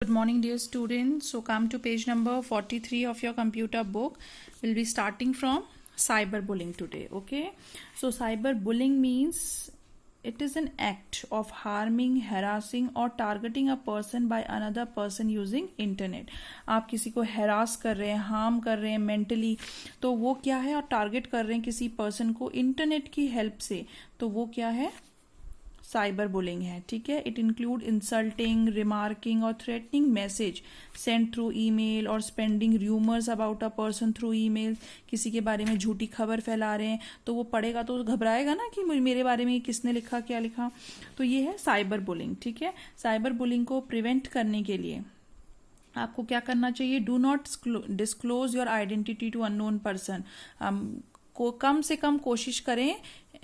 Good morning, dear students. So come to page number 43 of your computer book. We'll be starting from cyberbullying today. Okay. So cyberbullying means it is an act of harming, harassing or targeting a person by another person using internet. आप किसी को harass कर रहे हैं, harm कर रहे हैं mentally, तो वो क्या है, और target कर रहे हैं किसी person को internet की help से, तो वो क्या है, साइबर बुलिंग है. ठीक है. इट इंक्लूड इंसल्टिंग, रिमार्किंग और threatening message send through email और spending rumours about a person through email. किसी के बारे में झूठी खबर फैला रहे हैं तो वो पढ़ेगा तो घबराएगा ना कि मेरे बारे में किसने लिखा, क्या लिखा. तो ये है साइबर बुलिंग. ठीक है. साइबर बुलिंग को प्रिवेंट करने के लिए आपको क्या करना चाहिए? Do not disclose your identity to unknown person. को कम से कम कोशिश करें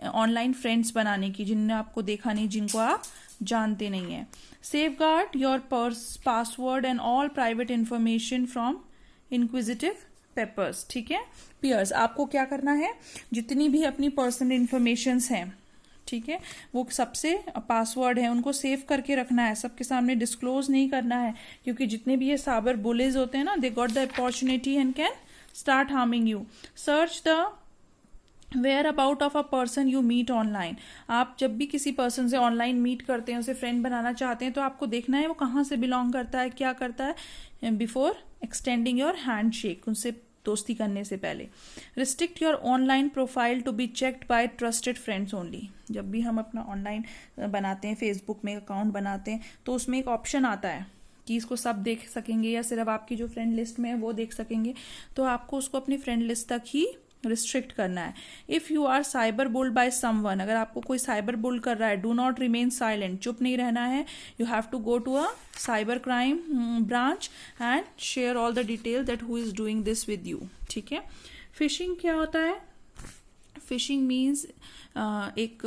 ऑनलाइन फ्रेंड्स बनाने की जिनने आपको देखा नहीं, जिनको आप जानते नहीं हैं. Safe guard your password and all private information from inquisitive papers. ठीक है. पियर्स, आपको क्या करना है, जितनी भी अपनी पर्सनल इंफॉर्मेशन हैं, ठीक है, वो सबसे पासवर्ड है उनको सेव करके रखना है, सबके सामने डिस्क्लोज नहीं करना है, क्योंकि जितने भी ये साइबर बुलीज होते हैं ना, they got the opportunity and can start harming you. Search the whereabouts of a person you meet online. आप जब भी किसी पर्सन से ऑनलाइन मीट करते हैं, उसे फ्रेंड बनाना चाहते हैं, तो आपको देखना है वो कहाँ से बिलोंग करता है, क्या करता है, before extending your handshake, उनसे दोस्ती करने से पहले. Restrict your online profile to be checked by trusted friends only. जब भी हम अपना ऑनलाइन बनाते हैं, फेसबुक में अकाउंट बनाते हैं, तो उसमें एक ऑप्शन आता है कि इसको सब देख सकेंगे या सिर्फ आपकी जो फ्रेंड लिस्ट में है वो देख सकेंगे, तो आपको उसको अपनी फ्रेंड लिस्ट तक ही रिस्ट्रिक्ट करना है. If you are cyber bullied by someone, अगर आपको कोई साइबर बुल्ड कर रहा है, डू नॉट रिमेन साइलेंट, चुप नहीं रहना है. You have to go to a cyber crime branch and share all the detail that who is doing this with you. ठीक है. फिशिंग क्या होता है? फिशिंग मीन्स एक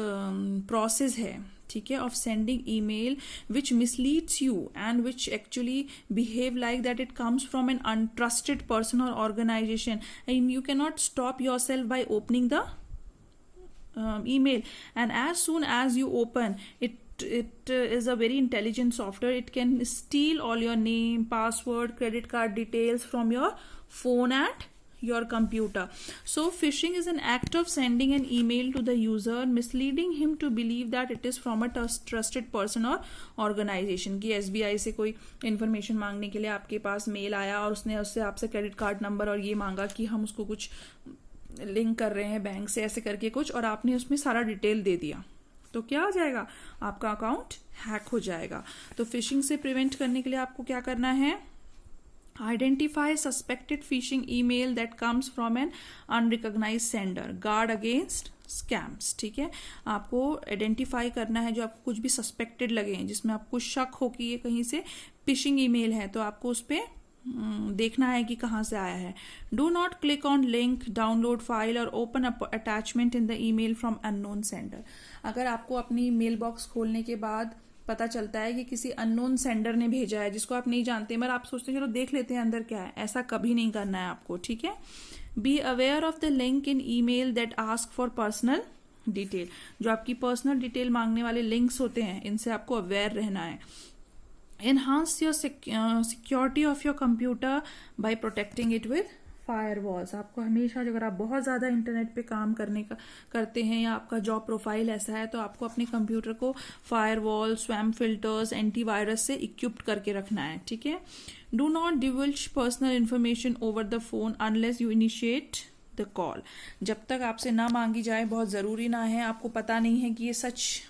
प्रोसेस है, ठीक है, of sending email which misleads you and which actually behave like that it comes from an untrusted person और organisation, and you can not stop yourself by opening the email, and as soon as you open it is a very intelligent software. It can steal all your name, password, credit card details from your phone and your computer. So phishing is an act of sending an email to the user, misleading him to believe that it is from a trusted person or organization. कि SBI से कोई information मांगने के लिए आपके पास mail आया और उसने उससे आपसे क्रेडिट कार्ड नंबर और ये मांगा कि हम उसको कुछ लिंक कर रहे हैं बैंक से, ऐसे करके कुछ, और आपने उसमें सारा डिटेल दे दिया, तो क्या हो जाएगा, आपका अकाउंट हैक हो जाएगा. तो फिशिंग से प्रिवेंट करने के लिए आपको क्या करना है? Identify suspected phishing email that comes from an unrecognised sender. Guard against scams. ठीक है. आपको आइडेंटिफाई करना है जो आपको कुछ भी सस्पेक्टेड लगे हैं, जिसमें आपको शक हो कि ये कहीं से फिशिंग ईमेल है, तो आपको उस पर देखना है कि कहाँ से आया है. Do not click on link, download file और open attachment in the email from unknown sender. अगर आपको अपनी मेल बॉक्स खोलने के बाद पता चलता है कि किसी अननोन सेंडर ने भेजा है जिसको आप नहीं जानते, मगर आप सोचते हैं चलो देख लेते हैं अंदर क्या है, ऐसा कभी नहीं करना है आपको. ठीक है. Be aware of the link in email that ask for personal detail. जो आपकी पर्सनल डिटेल मांगने वाले लिंक्स होते हैं, इनसे आपको अवेयर रहना है. Enhance your security of your computer by protecting it with firewalls. आपको हमेशा, अगर आप बहुत ज़्यादा इंटरनेट पे काम करते हैं या आपका जॉब प्रोफाइल ऐसा है, तो आपको अपने कंप्यूटर को फायरवॉल, स्वैम फिल्टर्स, एंटीवायरस से इक्विप्ड करके रखना है. ठीक है. Do not divulge personal information over the phone unless you initiate the call. जब तक आपसे ना मांगी जाए, बहुत ज़रूरी ना है, आपको पता नहीं है कि ये सच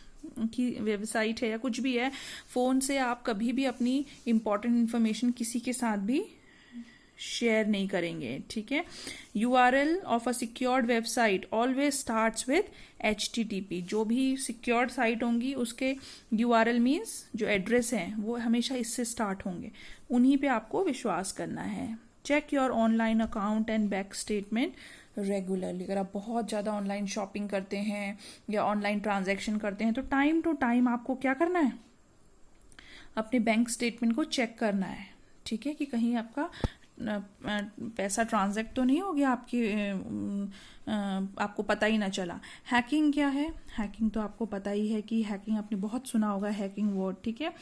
की वेबसाइट है या कुछ भी है, फोन से आप कभी भी अपनी इंपॉर्टेंट इंफॉर्मेशन किसी के साथ भी शेयर नहीं करेंगे. ठीक है. URL of a secured website always starts with HTTP. जो भी सिक्योर्ड साइट होंगी उसके URL मीन्स जो एड्रेस हैं वो हमेशा इससे स्टार्ट होंगे, उन्हीं पे आपको विश्वास करना है. Check your online account and bank statement regularly. अगर आप बहुत ज़्यादा ऑनलाइन शॉपिंग करते हैं या ऑनलाइन ट्रांजैक्शन करते हैं, तो टाइम टू टाइम आपको क्या करना है, अपने बैंक स्टेटमेंट को चेक करना है. ठीक है. कि कहीं आपका पैसा ट्रांजैक्ट तो नहीं हो गया आपको पता ही ना चला। हैकिंग क्या है? हैकिंग तो आपको पता ही है कि हैकिंग आपने बहुत सुना होगा, हैकिंग वर्ड, ठीक है।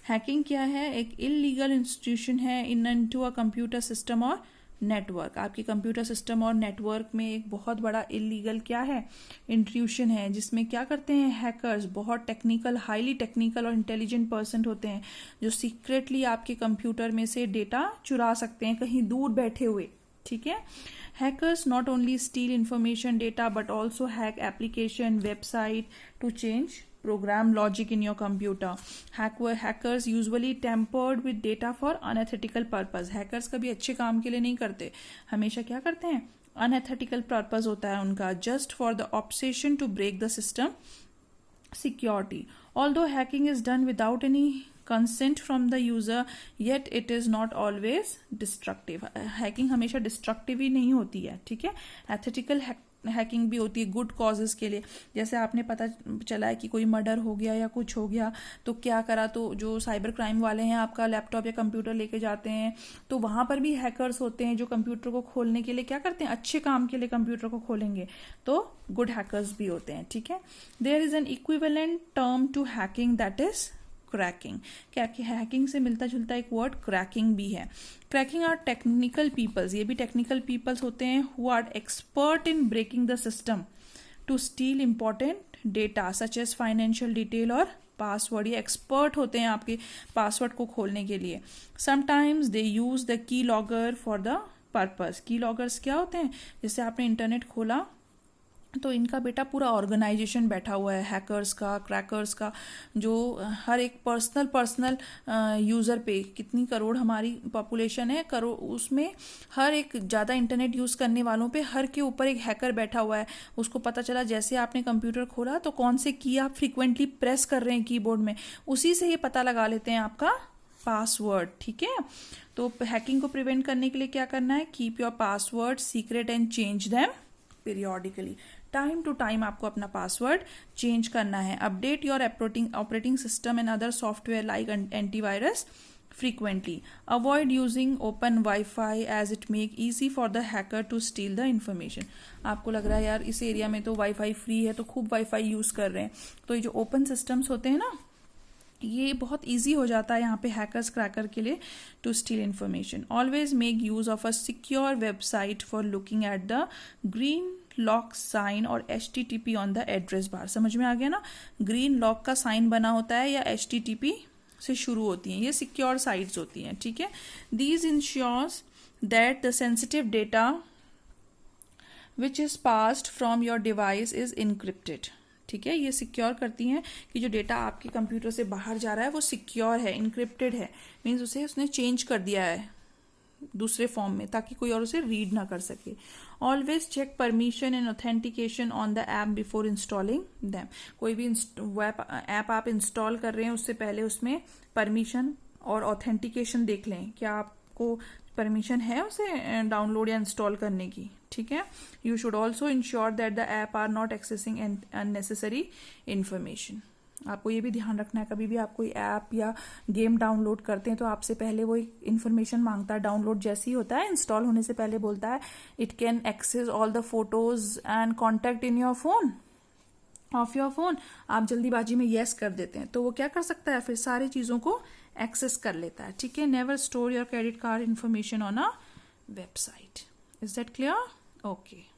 हैकिंग क्या है? एक इलीगल इंस्टीट्यूशन है इनटू अ कंप्यूटर सिस्टम और नेटवर्क। आपके कंप्यूटर सिस्टम और नेटवर्क में एक बहुत बड़ा इलीगल क्या है? इंट्रूशन है, जिसमें क्या करते हैं हैकर्स, बहुत टेक्निकल, हाईली टेक्निकल और इंटेलिजेंट पर्सन होते हैं जो सीक्रेटली आपके कंप्यूटर में से डेटा चुरा सकते हैं कहीं दूर बैठे हुए, ठीक है। Hackers not only steal information data but also hack application, website to change program logic in your computer. Hackers usually tampered with data for unethical purpose. Hackers कभी अच्छे काम के लिए नहीं करते, हमेशा क्या करते हैं? Unethical purpose होता है उनका, just for the obsession to break the system security. Although hacking is done without any consent from the user, yet it is not always destructive. Hacking हमेशा destructive ही नहीं होती है, ठीक है। Ethical हैकिंग भी होती है गुड कॉजेज के लिए। जैसे आपने पता चला है कि कोई मर्डर हो गया या कुछ हो गया, तो क्या करा, तो जो साइबर क्राइम वाले हैं आपका लैपटॉप या कंप्यूटर लेके जाते हैं, तो वहां पर भी हैकर्स होते हैं जो कंप्यूटर को खोलने के लिए क्या करते हैं? अच्छे काम के लिए कंप्यूटर को खोलेंगे, तो गुड हैकर्स भी होते हैं, ठीक है। There is an equivalent term to hacking that is cracking. क्या हैकिंग से मिलता जुलता एक वर्ड क्रैकिंग भी है। क्रैकिंग आर टेक्निकल पीपल्स, ये भी टेक्निकल पीपल्स होते हैं who are expert in breaking the system to steal important data such as financial detail और पासवर्ड। ये एक्सपर्ट होते हैं आपके पासवर्ड को खोलने के लिए। Sometimes they use the key logger for the purpose. Key loggers क्या होते हैं? जैसे आपने इंटरनेट खोला तो इनका बेटा पूरा ऑर्गेनाइजेशन बैठा हुआ है, हैकर्स का, क्रैकर्स का, जो हर एक पर्सनल यूज़र पे, कितनी करोड़ हमारी पॉपुलेशन है, करोड़, उसमें हर एक ज़्यादा इंटरनेट यूज़ करने वालों पे हर के ऊपर एक हैकर बैठा हुआ है। उसको पता चला जैसे आपने कंप्यूटर खोला तो कौन से की आप फ्रीक्वेंटली प्रेस कर रहे हैं कीबोर्ड में, उसी से ये पता लगा लेते हैं आपका पासवर्ड, ठीक है। तो हैकिंग को प्रिवेंट करने के लिए क्या करना है? Keep your password secret and change them periodically. Time to time आपको अपना पासवर्ड चेंज करना है। Update your operating system and other software like antivirus frequently. Avoid using open WiFi as it make easy for the hacker to steal the information. आपको लग रहा है यार इस एरिया में तो वाईफाई फ्री है तो खूब वाईफाई यूज कर रहे हैं, तो ये जो ओपन सिस्टम्स होते हैं ना, ये बहुत इजी हो जाता है यहाँ पे हैकर्स क्रैकर के लिए to steal information. Always make use of a secure website for looking at the green lock sign और HTTP on the address bar. समझ में आ गया ना? ग्रीन लॉक का साइन बना होता है या HTTP से शुरू होती हैं, ये सिक्योर साइट्स होती हैं, ठीक है। These ensures that the sensitive data which is passed from your device is encrypted, ठीक है। ये सिक्योर करती हैं कि जो डेटा आपके कंप्यूटर से बाहर जा रहा है वो सिक्योर है, इनक्रिप्टेड है, मीन्स उसे उसने चेंज कर दिया है दूसरे फॉर्म में ताकि कोई और उसे रीड ना कर सके। Always check permission and authentication on the app before installing them. कोई भी ऐप आप इंस्टॉल कर रहे हैं उससे पहले उसमें परमिशन और ऑथेंटिकेशन देख लें, क्या आपको परमिशन है उसे डाउनलोड या इंस्टॉल करने की, ठीक है। You should also ensure that the app are not accessing unnecessary information. आपको ये भी ध्यान रखना है, कभी भी आप कोई ऐप या गेम डाउनलोड करते हैं तो आपसे पहले वो एक इन्फॉर्मेशन मांगता है। डाउनलोड जैसे ही होता है, इंस्टॉल होने से पहले बोलता है it can access all the photos and contact in your phone of your phone. आप जल्दीबाजी में येस कर देते हैं तो वो क्या कर सकता है, फिर सारी चीजों को एक्सेस कर लेता है, ठीक है। Never store your credit card information on a website. Is that clear? Okay.